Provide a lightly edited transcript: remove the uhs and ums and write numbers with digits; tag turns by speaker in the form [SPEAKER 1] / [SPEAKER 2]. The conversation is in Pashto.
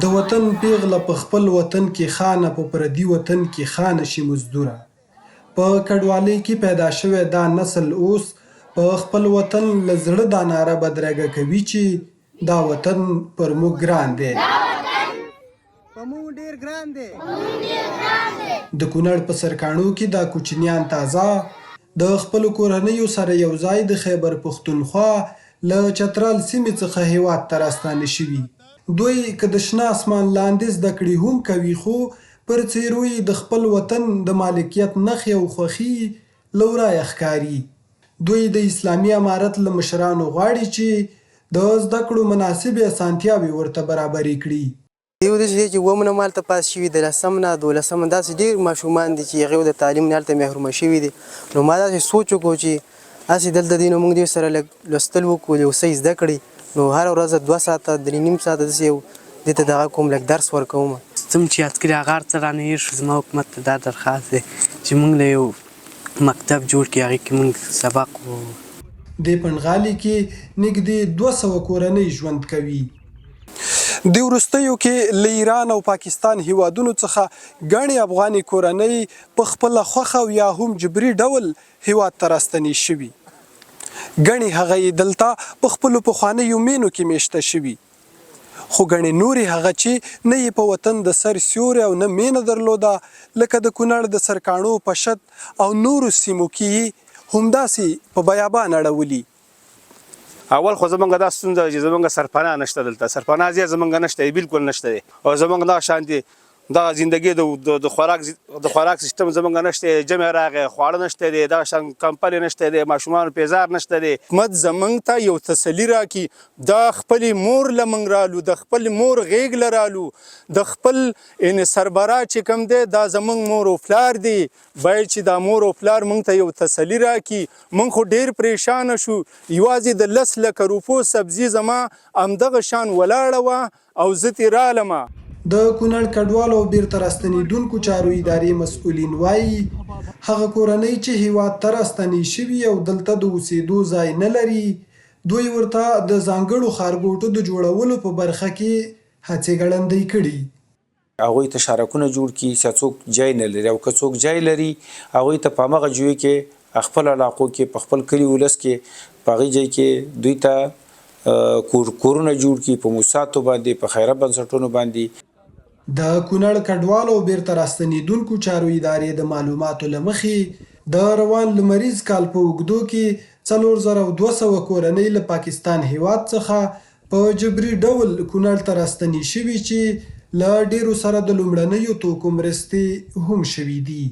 [SPEAKER 1] د وطن پیغله په خپل وطن کې خانه په پردي وطن کې خانه شي مزدوره. په کډوالۍ کې پیدا شوی دا نسل اوس په خپل وطن له زړه دا ناره بدرګه کوي چې دا وطن پر موږ ګران دی. د کونړ په سرکاڼو کې دا کوچنیان تازه د خپلو کورنیو سره یو ځای د خیبر پښتونخوا له چترال سیمې څخه هېواد ته راستانه شوي. دوی که د شنه اسمان لاندې زده کړې هم کوي خو پر څېرو یې د خپل وطن د مالکیت نښې او خوښي له ورایه ښکاري. دوی د اسلامي امارت له مشرانو غواړي چې د زده کړو مناسبې اسانتیاوې ورته برابرې کړي.
[SPEAKER 2] یو داسې دی چې اووه نه مالته پاس شوي د لسم نه دولسم داسې ډېر ماشومان دي چې هغوی د تعلیم نه هلته محرومه شوي دي. نو ما داسې سوچ وکړو چې هسې دلته دی نو موږ دوی سره لږ لوستل وکړو یو څه زده کړي نو هر ورځ 2 ساعته 3.5 ساعته داسې یو دې ته دغه کوم لږ درس ورکوم.
[SPEAKER 3] څوم چې یاد کړي هغه هر څه رانه هېر شو. زما حکومت ته دا درخواست دی چې موږ له یو مکتب جوړ کړي هغې کې موږ سبق
[SPEAKER 1] دې پنغالي کې نږدې 200 کورنۍ ژوند کوي. د وروستیو کې له ایران او پاکستان هیوادونو څخه ګڼې افغاني کورنۍ په خپله خوښه او یا هم جبري ډول هیواد ته راستنې شوي. ګڼې هغه یې دلته په خپلو پخوانیو مینو کې میشته شوي خو ګڼې نورې هغه چې نه یې په وطن د سر سیوری او نه مینه درلوده لکه د کونړ د سرکاڼو په شت او نورو سیمو کې یې همداسې په بیابان اړولي.
[SPEAKER 4] اول خو زمونږ دا ستونزه چې زمونږ سرپنا نشته دلته. سرپنا ځای زمونږ نشته دی، بالکل نشته دی. او زمونږ دغه شانتې دغه زندګي د خوراک سیستم زمونږ نشته دی. جمع راغی خواړه نشته دی، دغه شان کمپلې نشته دی، ماشومانو پیزار نشته دی.
[SPEAKER 5] حکومت زمونږ ته یو تسلي راکړي دا خپلې مور له موږ رالو، د خپل مور غېږ له رالو، د خپل سربراه چې کوم دی دا زمونږ مور او پلار دی. باید چې دا مور او پلار موږ ته یو تسلي راکړي. موږ خو ډېر پریشانه شو. یوازې د 10 لکه روپو سبزي زما همدغه شان ولاړه وه او زه ترې رالمه.
[SPEAKER 1] د کونړ کډوالو او بیرته راستنېدونکو چارو ادارې مسؤلین وایي هغه کورنۍ چې هیواد ته راستنې شوي او دلته د اوسېدو ځای نه لري دوی ورته د ځانګړو ښارګوټو د جوړولو په برخه کې هڅې ګړندۍ کړي.
[SPEAKER 6] هغوی ته شارکونه جوړ کړي چې څوک ځای نه لري او که څوک ځای لري هغوی ته په همغه ځای کې خپل علاقو کې په خپل کلي ولس کې په هغې ځای کې دوی ته کورونه جوړ کړي په موسساتو باندې په خیره بنسټونو باندې.
[SPEAKER 1] د کونړ کډوالو او بیرته راستنېدونکو چارو ادارې د معلوماتو له مخې د روان لمریز کال په اوږدو کې 4200 کورنۍ له پاکستان هیواد څخه په جبري ډول کونړ ته راستنې شوي چې له ډېرو سره د لومړنیو توکو مرستې هم شوي دي.